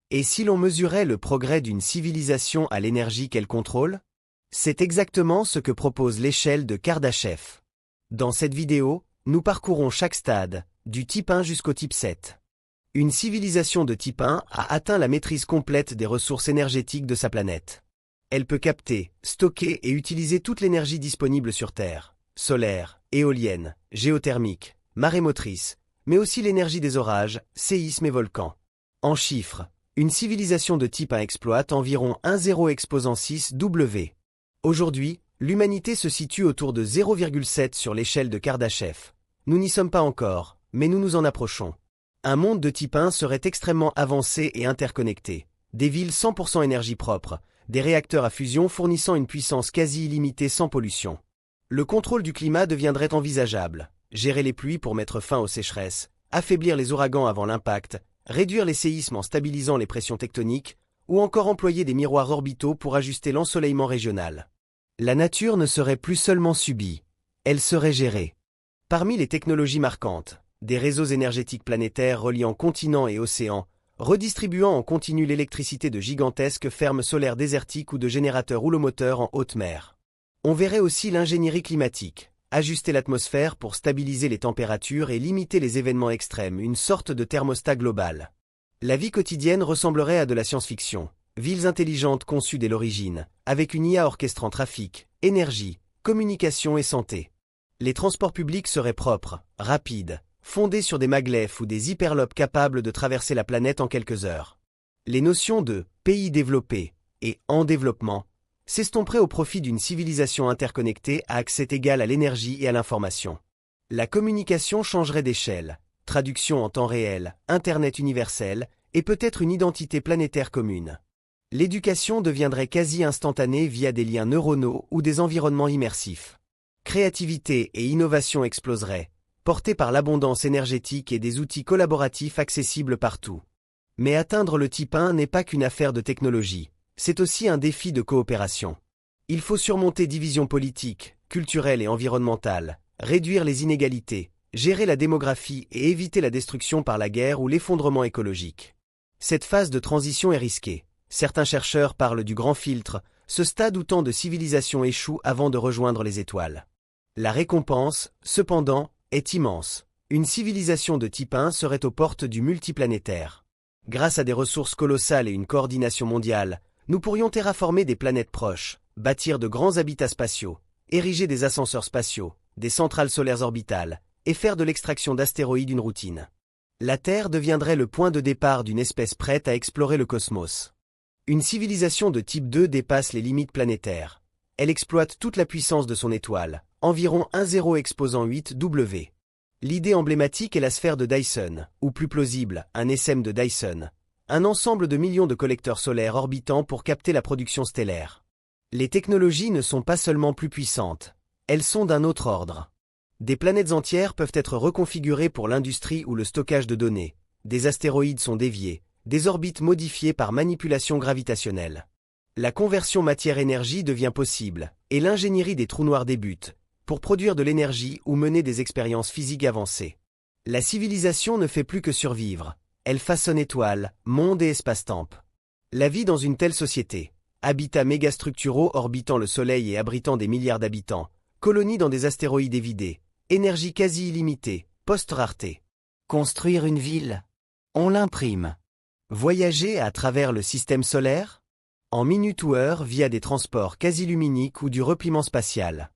Et si l'on mesurait le progrès d'une civilisation à l'énergie qu'elle contrôle? C'est exactement ce que propose l'échelle de Kardashev. Dans cette vidéo, nous parcourons chaque stade, du type 1 jusqu'au type 7. Une civilisation de type 1 a atteint la maîtrise complète des ressources énergétiques de sa planète. Elle peut capter, stocker et utiliser toute l'énergie disponible sur Terre, solaire, éolienne, géothermique, marémotrice, mais aussi l'énergie des orages, séismes et volcans. En chiffres, une civilisation de type 1 exploite environ 1,0 exposant 6 W. Aujourd'hui, l'humanité se situe autour de 0,7 sur l'échelle de Kardashev. Nous n'y sommes pas encore, mais nous nous en approchons. Un monde de type 1 serait extrêmement avancé et interconnecté. Des villes 100% énergie propre, des réacteurs à fusion fournissant une puissance quasi illimitée sans pollution. Le contrôle du climat deviendrait envisageable. Gérer les pluies pour mettre fin aux sécheresses, affaiblir les ouragans avant l'impact, réduire les séismes en stabilisant les pressions tectoniques, ou encore employer des miroirs orbitaux pour ajuster l'ensoleillement régional. La nature ne serait plus seulement subie, elle serait gérée. Parmi les technologies marquantes, des réseaux énergétiques planétaires reliant continents et océans, redistribuant en continu l'électricité de gigantesques fermes solaires désertiques ou de générateurs houlomoteurs en haute mer. On verrait aussi l'ingénierie climatique, ajuster l'atmosphère pour stabiliser les températures et limiter les événements extrêmes, une sorte de thermostat global. La vie quotidienne ressemblerait à de la science-fiction, villes intelligentes conçues dès l'origine, avec une IA orchestrant trafic, énergie, communication et santé. Les transports publics seraient propres, rapides, fondés sur des maglefs ou des hyperloops capables de traverser la planète en quelques heures. Les notions de « pays développé » et « en développement » s'estomperaient au profit d'une civilisation interconnectée à accès égal à l'énergie et à l'information. La communication changerait d'échelle, traduction en temps réel, Internet universel et peut-être une identité planétaire commune. L'éducation deviendrait quasi instantanée via des liens neuronaux ou des environnements immersifs. Créativité et innovation exploseraient, portées par l'abondance énergétique et des outils collaboratifs accessibles partout. Mais atteindre le type 1 n'est pas qu'une affaire de technologie, c'est aussi un défi de coopération. Il faut surmonter divisions politiques, culturelles et environnementales, réduire les inégalités, gérer la démographie et éviter la destruction par la guerre ou l'effondrement écologique. Cette phase de transition est risquée. Certains chercheurs parlent du grand filtre, ce stade où tant de civilisations échouent avant de rejoindre les étoiles. La récompense, cependant, est immense. Une civilisation de type 1 serait aux portes du multiplanétaire. Grâce à des ressources colossales et une coordination mondiale, nous pourrions terraformer des planètes proches, bâtir de grands habitats spatiaux, ériger des ascenseurs spatiaux, des centrales solaires orbitales, et faire de l'extraction d'astéroïdes une routine. La Terre deviendrait le point de départ d'une espèce prête à explorer le cosmos. Une civilisation de type 2 dépasse les limites planétaires. Elle exploite toute la puissance de son étoile, environ 1,0 exposant 8 W. L'idée emblématique est la sphère de Dyson, ou plus plausible, un SM de Dyson, un ensemble de millions de collecteurs solaires orbitant pour capter la production stellaire. Les technologies ne sont pas seulement plus puissantes, elles sont d'un autre ordre. Des planètes entières peuvent être reconfigurées pour l'industrie ou le stockage de données, des astéroïdes sont déviés, des orbites modifiées par manipulation gravitationnelle. La conversion matière-énergie devient possible, et l'ingénierie des trous noirs débute, pour produire de l'énergie ou mener des expériences physiques avancées. La civilisation ne fait plus que survivre, elle façonne étoiles, mondes et espace-temps. La vie dans une telle société, habitats mégastructuraux orbitant le Soleil et abritant des milliards d'habitants, colonies dans des astéroïdes évidés, énergie quasi illimitée, post-rareté. Construire une ville, on l'imprime. Voyager à travers le système solaire? En minutes ou heures via des transports quasi luminiques ou du repliement spatial.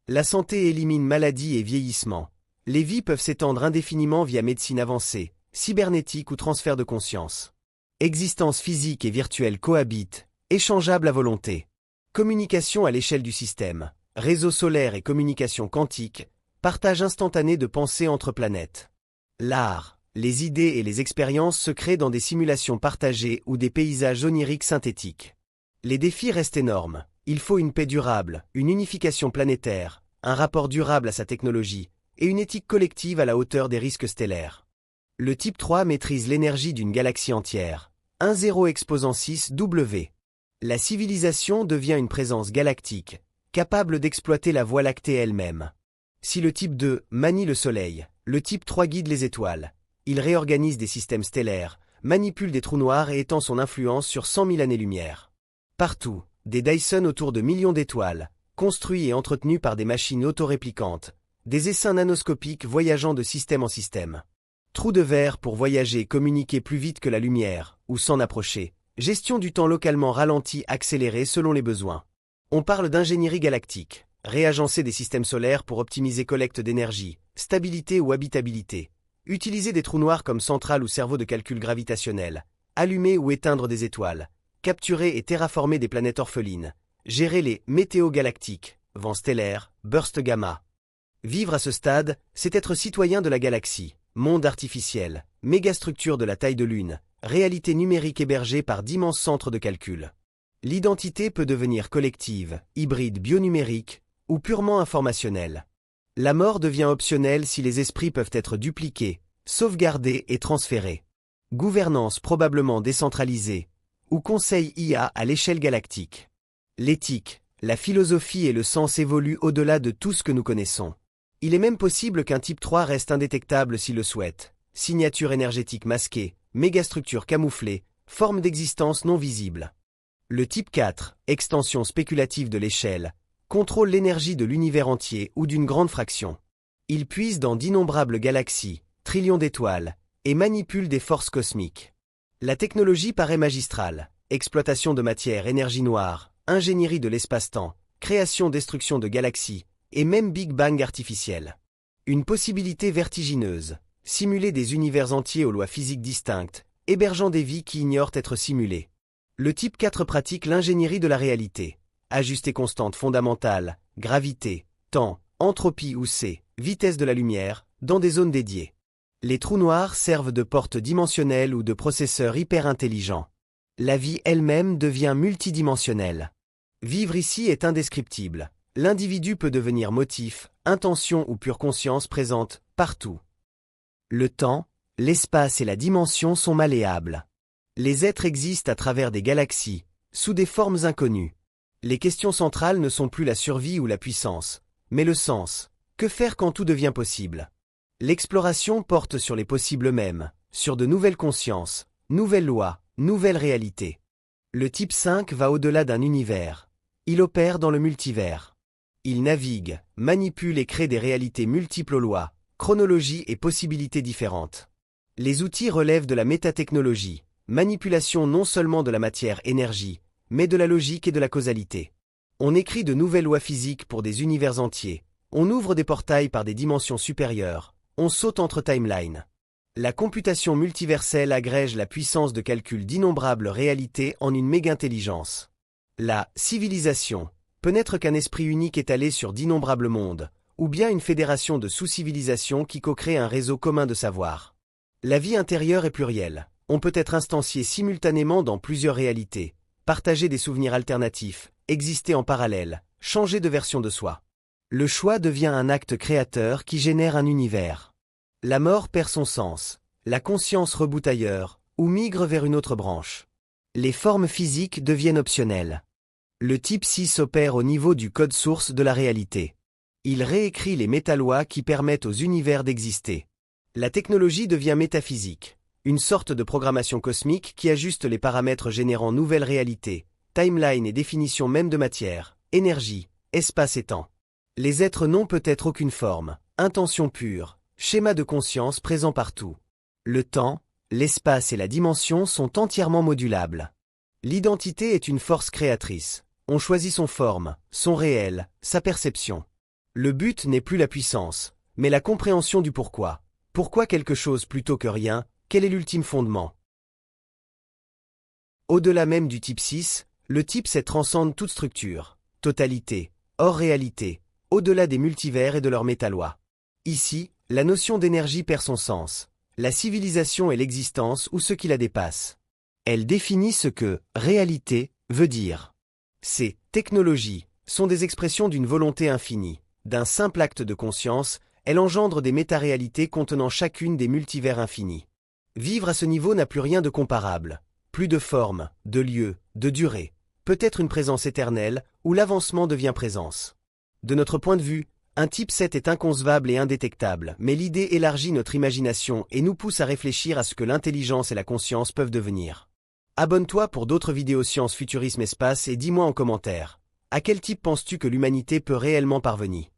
La santé élimine maladie et vieillissement. Les vies peuvent s'étendre indéfiniment via médecine avancée, cybernétique ou transfert de conscience. Existence physique et virtuelle cohabitent, échangeables à volonté. Communication à l'échelle du système, réseau solaire et communication quantique, partage instantané de pensées entre planètes. L'art, les idées et les expériences se créent dans des simulations partagées ou des paysages oniriques synthétiques. Les défis restent énormes. Il faut une paix durable, une unification planétaire, un rapport durable à sa technologie, et une éthique collective à la hauteur des risques stellaires. Le type 3 maîtrise l'énergie d'une galaxie entière, 1,0 exposant 6 W. La civilisation devient une présence galactique, capable d'exploiter la Voie lactée elle-même. Si le type 2 manie le Soleil, le type 3 guide les étoiles. Il réorganise des systèmes stellaires, manipule des trous noirs et étend son influence sur 100 000 années-lumière. Partout, des Dyson autour de millions d'étoiles, construits et entretenus par des machines autoréplicantes, des essaims nanoscopiques voyageant de système en système. Trous de verre pour voyager et communiquer plus vite que la lumière, ou s'en approcher. Gestion du temps localement ralenti accéléré selon les besoins. On parle d'ingénierie galactique, réagencer des systèmes solaires pour optimiser collecte d'énergie, stabilité ou habitabilité. Utiliser des trous noirs comme centrale ou cerveau de calcul gravitationnel, allumer ou éteindre des étoiles, capturer et terraformer des planètes orphelines, gérer les météos galactiques, vents stellaires, bursts gamma. Vivre à ce stade, c'est être citoyen de la galaxie, monde artificiel, mégastructure de la taille de l'une, réalité numérique hébergée par d'immenses centres de calcul. L'identité peut devenir collective, hybride bionumérique ou purement informationnelle. La mort devient optionnelle si les esprits peuvent être dupliqués, sauvegardés et transférés. Gouvernance probablement décentralisée ou conseil IA à l'échelle galactique. L'éthique, la philosophie et le sens évoluent au-delà de tout ce que nous connaissons. Il est même possible qu'un type 3 reste indétectable s'il le souhaite. Signature énergétique masquée, mégastructure camouflée, forme d'existence non visible. Le type 4, extension spéculative de l'échelle, contrôle l'énergie de l'univers entier ou d'une grande fraction. Il puise dans d'innombrables galaxies, trillions d'étoiles, et manipule des forces cosmiques. La technologie paraît magistrale, exploitation de matière, énergie noire, ingénierie de l'espace-temps, création-destruction de galaxies, et même Big Bang artificiel. Une possibilité vertigineuse, simuler des univers entiers aux lois physiques distinctes, hébergeant des vies qui ignorent être simulées. Le type 4 pratique l'ingénierie de la réalité. Ajustée constante fondamentale, gravité, temps, entropie ou C, vitesse de la lumière, dans des zones dédiées. Les trous noirs servent de portes dimensionnelles ou de processeurs hyper intelligents. La vie elle-même devient multidimensionnelle. Vivre ici est indescriptible. L'individu peut devenir motif, intention ou pure conscience présente partout. Le temps, l'espace et la dimension sont malléables. Les êtres existent à travers des galaxies, sous des formes inconnues. Les questions centrales ne sont plus la survie ou la puissance, mais le sens. Que faire quand tout devient possible? L'exploration porte sur les possibles mêmes, sur de nouvelles consciences, nouvelles lois, nouvelles réalités. Le type 5 va au-delà d'un univers. Il opère dans le multivers. Il navigue, manipule et crée des réalités multiples aux lois, chronologie et possibilités différentes. Les outils relèvent de la métatechnologie, manipulation non seulement de la matière-énergie, mais de la logique et de la causalité. On écrit de nouvelles lois physiques pour des univers entiers, on ouvre des portails par des dimensions supérieures, on saute entre timelines. La computation multiverselle agrège la puissance de calcul d'innombrables réalités en une méga-intelligence. La civilisation peut n'être qu'un esprit unique étalé sur d'innombrables mondes, ou bien une fédération de sous-civilisations qui co-crée un réseau commun de savoir. La vie intérieure est plurielle. On peut être instancié simultanément dans plusieurs réalités, partager des souvenirs alternatifs, exister en parallèle, changer de version de soi. Le choix devient un acte créateur qui génère un univers. La mort perd son sens, la conscience reboot ailleurs, ou migre vers une autre branche. Les formes physiques deviennent optionnelles. Le type 6 opère au niveau du code source de la réalité. Il réécrit les métalois qui permettent aux univers d'exister. La technologie devient métaphysique, une sorte de programmation cosmique qui ajuste les paramètres générant nouvelles réalités, timeline et définition même de matière, énergie, espace et temps. Les êtres n'ont peut-être aucune forme, intention pure, schéma de conscience présent partout. Le temps, l'espace et la dimension sont entièrement modulables. L'identité est une force créatrice. On choisit son forme, son réel, sa perception. Le but n'est plus la puissance, mais la compréhension du pourquoi. Pourquoi quelque chose plutôt que rien? Quel est l'ultime fondement? Au-delà même du type 6, le type 7 transcende toute structure, totalité, hors réalité, au-delà des multivers et de leurs métalois. Ici, la notion d'énergie perd son sens. La civilisation est l'existence ou ce qui la dépasse. Elle définit ce que « réalité » veut dire. Ces « technologies » sont des expressions d'une volonté infinie. D'un simple acte de conscience, elle engendre des métaréalités contenant chacune des multivers infinis. Vivre à ce niveau n'a plus rien de comparable. Plus de forme, de lieu, de durée. Peut-être une présence éternelle, où l'avancement devient présence. De notre point de vue, Un type 7 est inconcevable et indétectable, mais l'idée élargit notre imagination et nous pousse à réfléchir à ce que l'intelligence et la conscience peuvent devenir. Abonne-toi pour d'autres vidéos science, futurisme, espace et dis-moi en commentaire, à quel type penses-tu que l'humanité peut réellement parvenir?